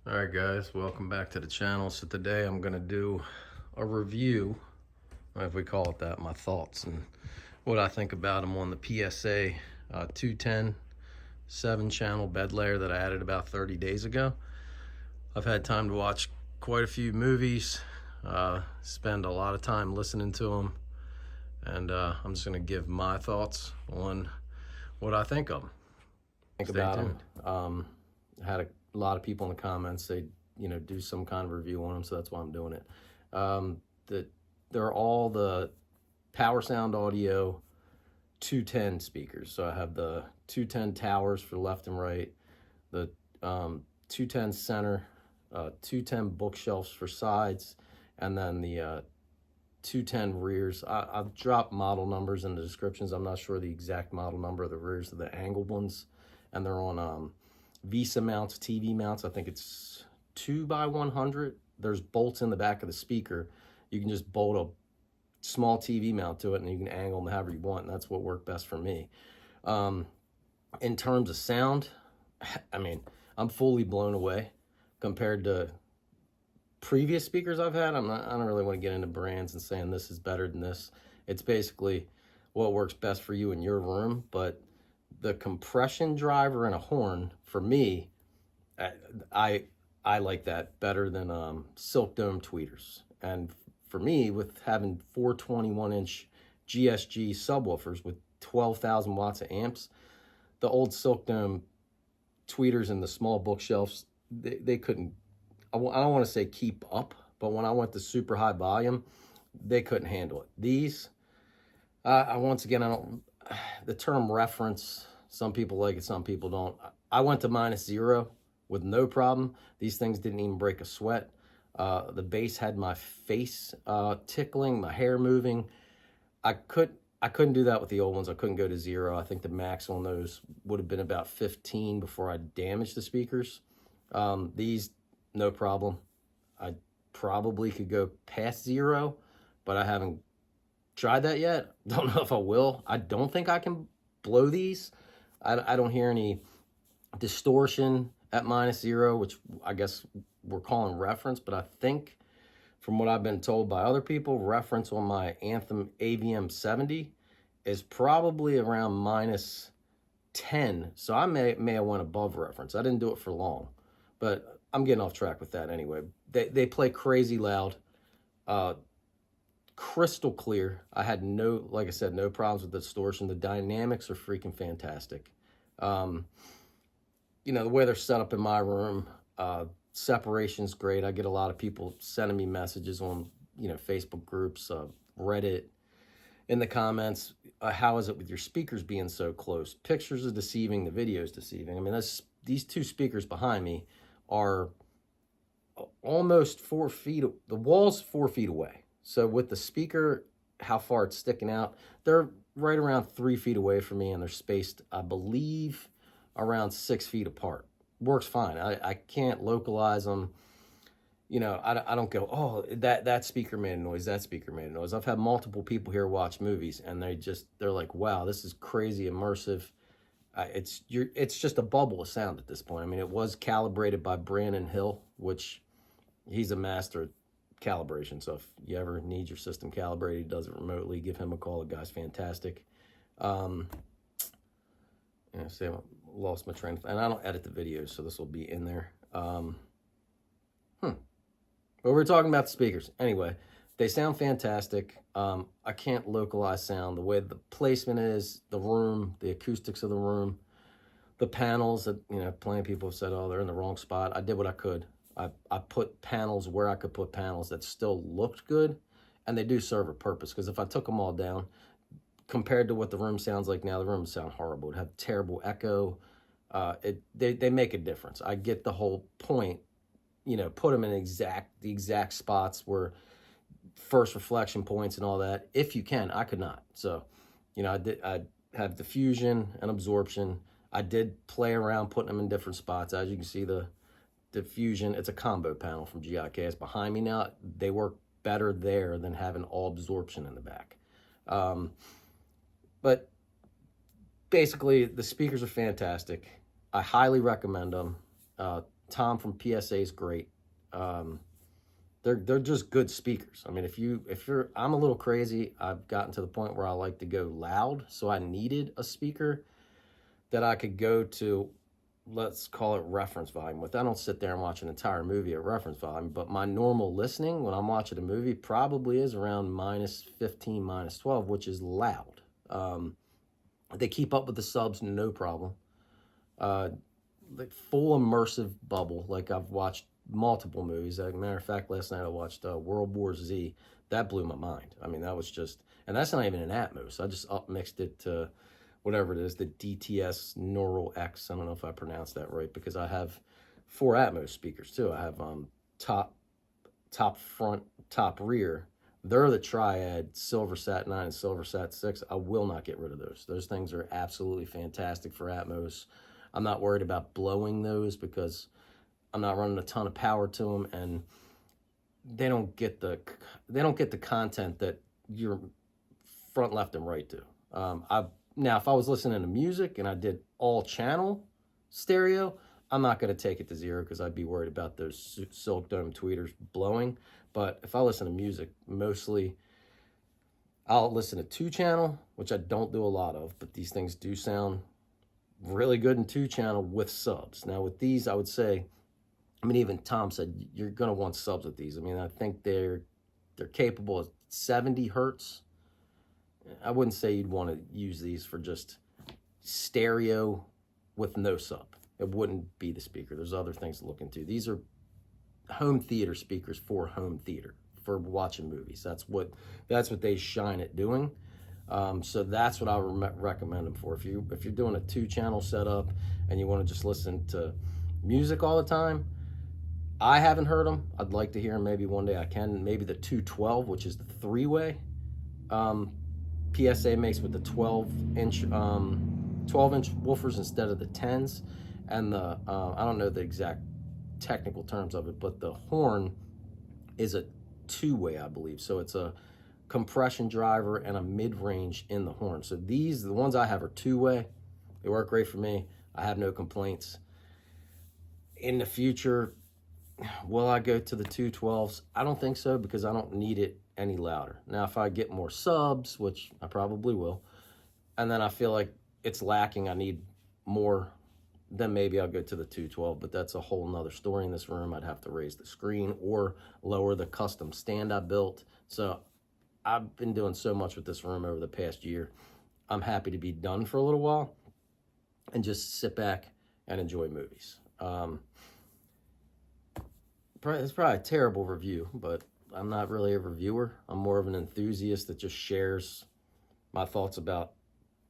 Alright guys, welcome back to the channel. So today I'm going to do a review, if we call it that, my thoughts and what I think about them on the PSA 210 7-channel bed layer that I added about 30 days ago. I've had time to watch quite a few movies, spend a lot of time listening to them, and I'm just going to give my thoughts on what I think of them. Think about them. Had a lot of people in the comments say, do some kind of review on them, so that's why I'm doing it. They're all the Power Sound Audio 210 speakers. So I have the 210 towers for left and right, the 210 center, 210 bookshelves for sides, and then the 210 rears. I've dropped model numbers in the descriptions. I'm not sure the exact model number of the rears of the angled ones, and they're on Visa mounts, TV mounts. I think it's 2x100. There's bolts in the back of the speaker. You can just bolt a small TV mount to it, and you can angle them however you want, and that's what worked best for me. In terms of sound, I mean, I'm fully blown away compared to previous speakers I've had. I don't really want to get into brands and saying this is better than this. It's basically what works best for you in your room, but the compression driver and a horn, for me, I like that better than Silk Dome tweeters. And for me, with having 421-inch GSG subwoofers with 12,000 watts of amps, the old Silk Dome tweeters and the small bookshelves, they couldn't, I don't want to say keep up, but when I went to super high volume, they couldn't handle it. These, once again, the term reference, some people like it, some people don't. I went to -0 with no problem. These things didn't even break a sweat. The bass had my face tickling, my hair moving. I couldn't do that with the old ones. I couldn't go to 0. I think the max on those would have been about 15 before I damaged the speakers. These, no problem. I probably could go past 0, but I haven't tried that yet. Don't know if I will. I don't think I can blow these. I don't hear any distortion at -0, which I guess we're calling reference, but I think from what I've been told by other people, reference on my Anthem AVM 70 is probably around -10. So I may have went above reference. I didn't do it for long, but I'm getting off track with that anyway. They play crazy loud, crystal clear. I had like I said, no problems with the distortion. The dynamics are freaking fantastic. The way they're set up in my room, separation's great. I get a lot of people sending me messages on, Facebook groups, Reddit, in the comments. How is it with your speakers being so close? Pictures are deceiving, the video is deceiving. I mean, these two speakers behind me are almost 4 feet. The wall's 4 feet away. So with the speaker, how far it's sticking out, they're right around 3 feet away from me, and they're spaced, I believe, around 6 feet apart. Works fine. I can't localize them. I don't go, oh, that speaker made a noise, that speaker made a noise. I've had multiple people here watch movies, and they're like, wow, this is crazy immersive. It's just a bubble of sound at this point. I mean, it was calibrated by Brandon Hill, which he's a master at calibration. So if you ever need your system calibrated, he does it remotely, give him a call. The guy's fantastic. See, I lost my train of thought, and I don't edit the videos, so this will be in there. But we're talking about the speakers. Anyway, they sound fantastic. I can't localize sound. The way the placement is, the room, the acoustics of the room, the panels that, plenty of people have said, oh, they're in the wrong spot. I did what I could. I put panels where I could put panels that still looked good, and they do serve a purpose, because if I took them all down, compared to what the room sounds like now, the room would sound horrible. It would have terrible echo. They make a difference. I get the whole point. Put them in the exact spots where first reflection points and all that. If you can, I could not. So, I have diffusion and absorption. I did play around putting them in different spots. As you can see, the diffusion, it's a combo panel from GIK. It's behind me now. They work better there than having all absorption in the back. But basically, the speakers are fantastic. I highly recommend them. Tom from PSA is great. They're just good speakers. I mean, if you're, I'm a little crazy. I've gotten to the point where I like to go loud, so I needed a speaker that I could go to, let's call it reference volume with. I don't sit there and watch an entire movie at reference volume, but my normal listening when I'm watching a movie probably is around -15, -12, which is loud. They keep up with the subs, no problem. Like full immersive bubble. Like I've watched multiple movies. As a matter of fact, last night I watched World War Z. That blew my mind. I mean, that was just, and that's not even an Atmos. I just upmixed it to whatever it is, the DTS Neural X. I don't know if I pronounced that right because I have 4 Atmos speakers too. I have top front, top rear. They're the triad, Silversat 9 and Silversat 6. I will not get rid of those. Those things are absolutely fantastic for Atmos. I'm not worried about blowing those because I'm not running a ton of power to them, and they don't get the content that you're front, left, and right do. Now, if I was listening to music and I did all channel stereo, I'm not going to take it to 0 because I'd be worried about those Silk Dome tweeters blowing. But if I listen to music, mostly I'll listen to 2-channel, which I don't do a lot of, but these things do sound really good in 2-channel with subs. Now with these, I would say, I mean, even Tom said you're going to want subs with these. I mean, I think they're capable of 70 hertz. I wouldn't say you'd want to use these for just stereo with no sub. It wouldn't be the speaker. There's other things to look into. These are home theater speakers for home theater, for watching movies. That's what they shine at doing. So that's what I recommend them for. If you're doing a 2-channel setup and you want to just listen to music all the time, I haven't heard them. I'd like to hear them. Maybe one day I can. Maybe the 212, which is the 3-way. PSA makes with the 12-inch woofers instead of the 10s, and the I don't know the exact technical terms of it, but the horn is a 2-way, I believe. So it's a compression driver and a mid-range in the horn. So the ones I have are 2-way. They work great for me. I have no complaints. In the future, will I go to the 212s? I don't think so because I don't need it any louder. Now, if I get more subs, which I probably will, and then I feel like it's lacking, I need more, then maybe I'll go to the 212, but that's a whole nother story in this room. I'd have to raise the screen or lower the custom stand I built. So I've been doing so much with this room over the past year. I'm happy to be done for a little while and just sit back and enjoy movies. It's probably a terrible review, but I'm not really a reviewer. I'm more of an enthusiast that just shares my thoughts about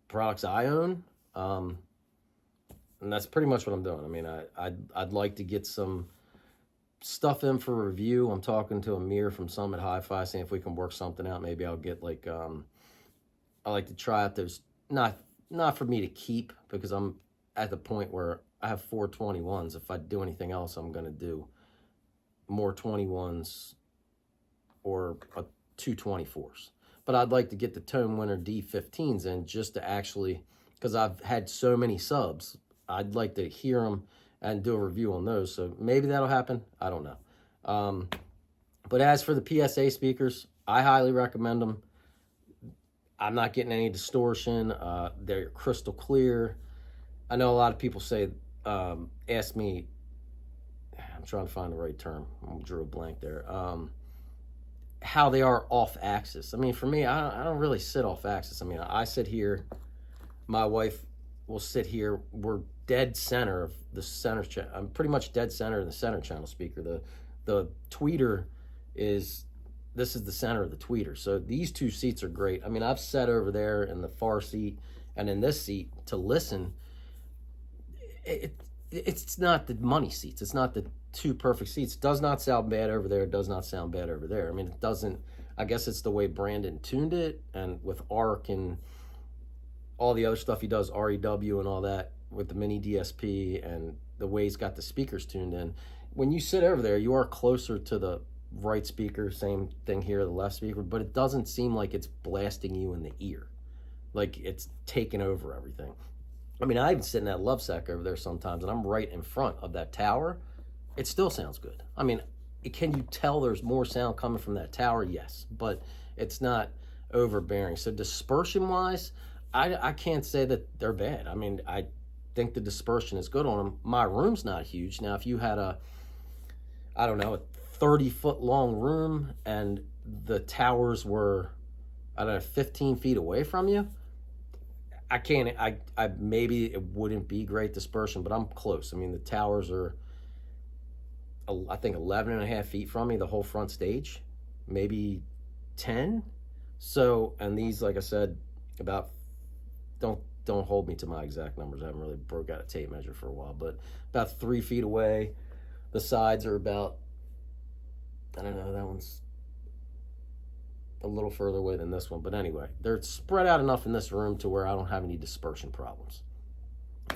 products I own. And that's pretty much what I'm doing. I mean, I'd like to get some stuff in for review. I'm talking to Amir from Summit Hi-Fi, saying if we can work something out. Maybe I'll get like, I like to try out those, not for me to keep, because I'm at the point where I have 4 21s. If I do anything else, I'm going to do more 21s or 2 24s. But I'd like to get the Tone Winner D15s in just to actually, because I've had so many subs, I'd like to hear them and do a review on those. So maybe that'll happen. I don't know. But as for the PSA speakers, I highly recommend them. I'm not getting any distortion. They're crystal clear. I know a lot of people say, ask me, I'm trying to find the right term. I drew a blank there. How they are off axis. I mean, for me, I don't really sit off axis. I mean, I sit here. My wife will sit here. We're dead center of the center channel. I'm pretty much dead center in the center channel speaker. The tweeter is, this is the center of the tweeter. So these 2 seats are great. I mean, I've sat over there in the far seat and in this seat to listen. It's not the money seats. It's not the 2 perfect seats. It does not sound bad over there. It does not sound bad over there. I mean, it doesn't, I guess it's the way Brandon tuned it, and with ARC and all the other stuff he does, REW and all that, with the mini DSP and the way he's got the speakers tuned in. When you sit over there, you are closer to the right speaker, same thing here, the left speaker, but it doesn't seem like it's blasting you in the ear. Like it's taking over everything. I mean, I even sit in that love sack over there sometimes, and I'm right in front of that tower, it still sounds good. I mean, can you tell there's more sound coming from that tower? Yes, but it's not overbearing. So dispersion wise, I can't say that they're bad. I mean, I think the dispersion is good on them. My room's not huge. Now, if you had a, I don't know, a 30-foot long room and the towers were, I don't know, 15 feet away from you, I can't, I maybe it wouldn't be great dispersion, but I'm close. I mean, the towers are, I think 11 and a half feet from me, the whole front stage, maybe 10. So, and these, like I said, about, don't hold me to my exact numbers. I haven't really broke out a tape measure for a while, but about 3 feet away. The sides are about, I don't know, that one's a little further away than this one. But anyway, they're spread out enough in this room to where I don't have any dispersion problems.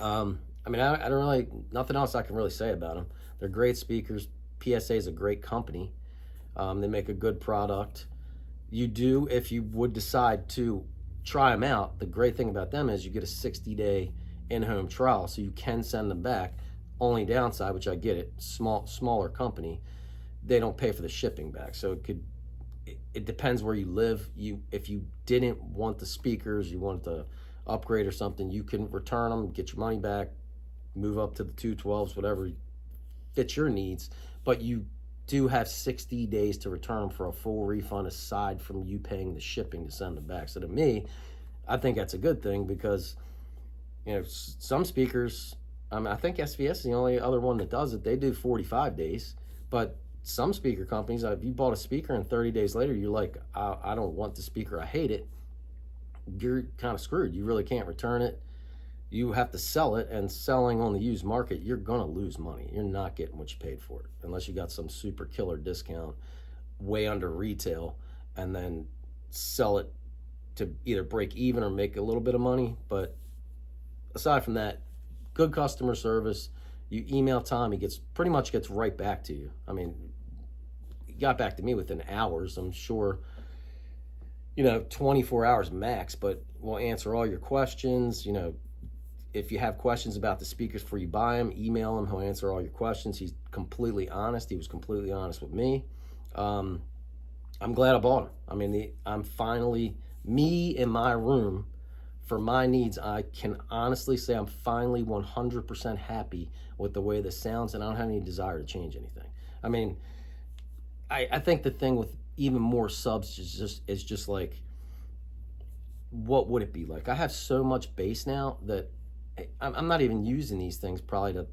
I mean, I don't really, nothing else I can really say about them. They're great speakers. PSA is a great company. They make a good product. You do, if you would decide to try them out, the great thing about them is you get a 60-day in-home trial, so you can send them back. Only downside, which I get it, smaller company, they don't pay for the shipping back. So it depends where you live. If you didn't want the speakers, you wanted to upgrade or something, you can return them, get your money back, move up to the 212s, whatever fits your needs. But you do have 60 days to return them for a full refund, aside from you paying the shipping to send them back. So to me, I think that's a good thing, because some speakers, I think SVS is the only other one that does it. They do 45 days, but some speaker companies, if you bought a speaker and 30 days later you're like, I don't want the speaker, I hate it, you're kind of screwed. You really can't return it. You have to sell it, and selling on the used market, you're gonna lose money. You're not getting what you paid for it, unless you got some super killer discount way under retail, and then sell it to either break even or make a little bit of money. But aside from that, good customer service. You email Tom, he pretty much gets right back to you. I mean, he got back to me within hours. I'm sure, 24 hours max, but we'll answer all your questions. If you have questions about the speakers before you buy them, email him. He'll answer all your questions. He's completely honest. He was completely honest with me. I'm glad I bought them. I mean, I'm finally, me in my room, for my needs, I can honestly say I'm finally 100% happy with the way this sounds, and I don't have any desire to change anything. I mean, I think the thing with even more subs is just like, what would it be like? I have so much bass now that I'm not even using these things probably to,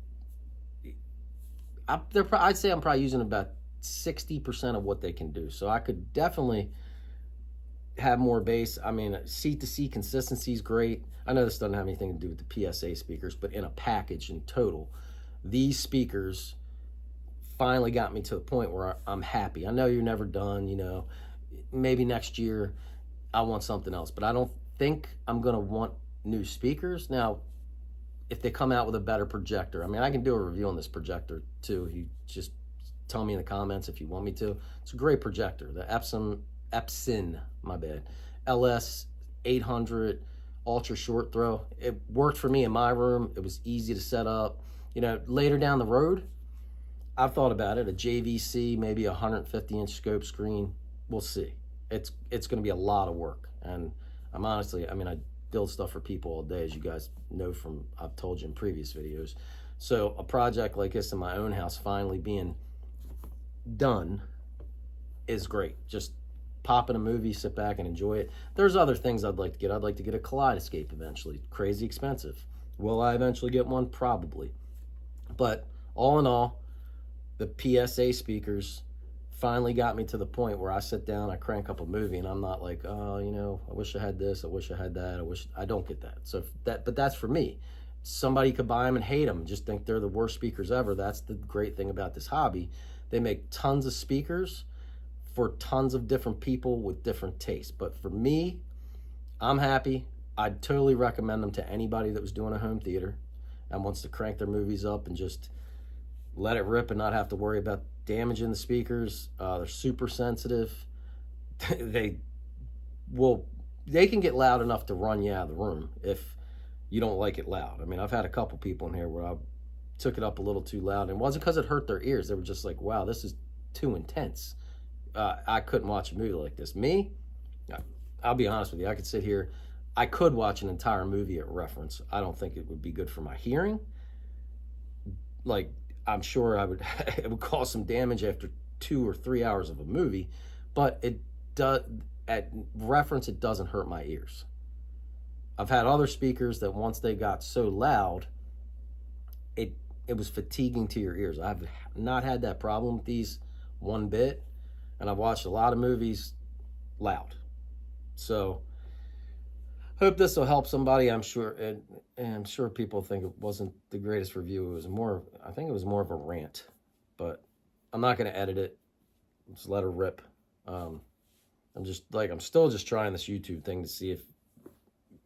I'd say I'm probably using about 60% of what they can do. So I could definitely have more bass. I mean, seat to seat consistency is great. I know this doesn't have anything to do with the PSA speakers, but in a package in total, these speakers finally got me to the point where I'm happy. I know you're never done, maybe next year I want something else, but I don't think I'm gonna want new speakers. Now, if they come out with a better projector, I mean, I can do a review on this projector too. You just tell me in the comments if you want me to. It's a great projector, the Epson, my bad, LS 800 ultra short throw. It worked for me in my room. It was easy to set up. Later down the road, I've thought about it, a JVC, maybe a 150-inch scope screen. We'll see. It's going to be a lot of work, and I'm honestly, I build stuff for people all day, as you guys know from I've told you in previous videos. So a project like this in my own house finally being done is great. Just pop in a movie, sit back and enjoy it. There's other things I'd like to get. I'd like to get a Kaleidoscape eventually. Crazy expensive. Will I eventually get one? Probably. But all in all, the PSA speakers finally got me to the point where I sit down, I crank up a movie, and I'm not like, oh, I wish I had this, I wish I had that, I don't get that. So but that's for me. Somebody could buy them and hate them, just think they're the worst speakers ever. That's the great thing about this hobby. They make tons of speakers for tons of different people with different tastes. But for me, I'm happy. I'd totally recommend them to anybody that was doing a home theater and wants to crank their movies up and just let it rip and not have to worry about damaging the speakers. They're super sensitive. They can get loud enough to run you out of the room if you don't like it loud. I mean, I've had a couple people in here where took it up a little too loud. And it wasn't because it hurt their ears. They were just like, wow, this is too intense. I couldn't watch a movie like this. Me, I'll be honest with you. I could sit here. I could watch an entire movie at reference. I don't think it would be good for my hearing. Like, I'm sure it would cause some damage after 2 or 3 hours of a movie, but it does, at reference, it doesn't hurt my ears. I've had other speakers that once they got so loud, it was fatiguing to your ears. I've not had that problem with these one bit, and I've watched a lot of movies loud. So hope this will help somebody. I'm sure, and I'm sure people think it wasn't the greatest review. It was more, I think it was more of a rant, but I'm not going to edit it. Just let her rip. I'm still just trying this YouTube thing to see if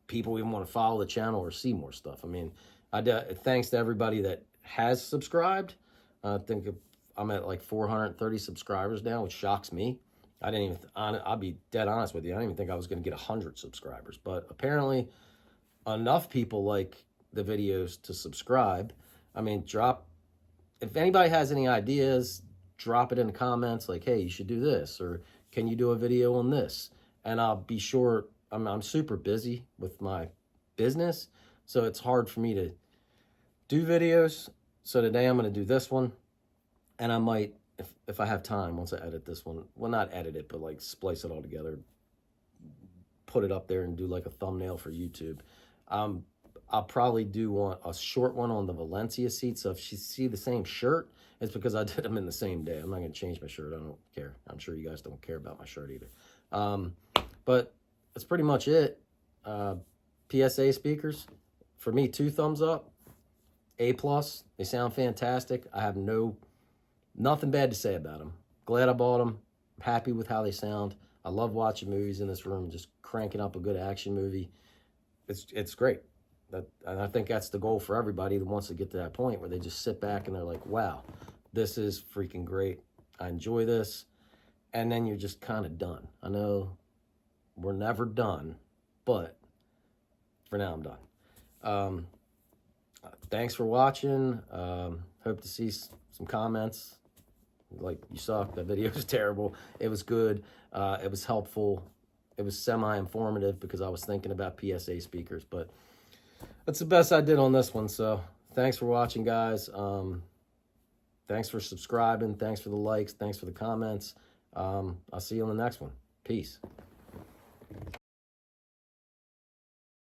people even want to follow the channel or see more stuff. I mean, thanks to everybody that has subscribed. I think I'm at like 430 subscribers now, which shocks me. I'll be dead honest with you. I didn't even think I was going to get 100 subscribers, but apparently enough people like the videos to subscribe. I mean, if anybody has any ideas, drop it in the comments like, hey, you should do this, or can you do a video on this? And I'll be sure. I'm super busy with my business, so it's hard for me to do videos. So today I'm going to do this one, and I might, if I have time, once I edit this one, well, not edit it, but like splice it all together, put it up there and do like a thumbnail for YouTube. I'll probably do a short one on the Valencia seat. So if you see the same shirt, it's because I did them in the same day. I'm not going to change my shirt. I don't care. I'm sure you guys don't care about my shirt either. But that's pretty much it. PSA speakers, for me, 2 thumbs up. A+. They sound fantastic. I have nothing bad to say about them. Glad I bought them. I'm happy with how they sound. I love watching movies in this room, just cranking up a good action movie. It's great. And I think that's the goal for everybody that wants to get to that point where they just sit back and they're like, wow, this is freaking great. I enjoy this. And then you're just kind of done. I know we're never done, but for now I'm done. Thanks for watching. Hope to see some comments. Like, you suck, that video was terrible. It was good. It was helpful. It was semi-informative because I was thinking about PSA speakers, but that's the best I did on this one. So thanks for watching, guys. Thanks for subscribing. Thanks for the likes. Thanks for the comments. I'll see you on the next one. Peace.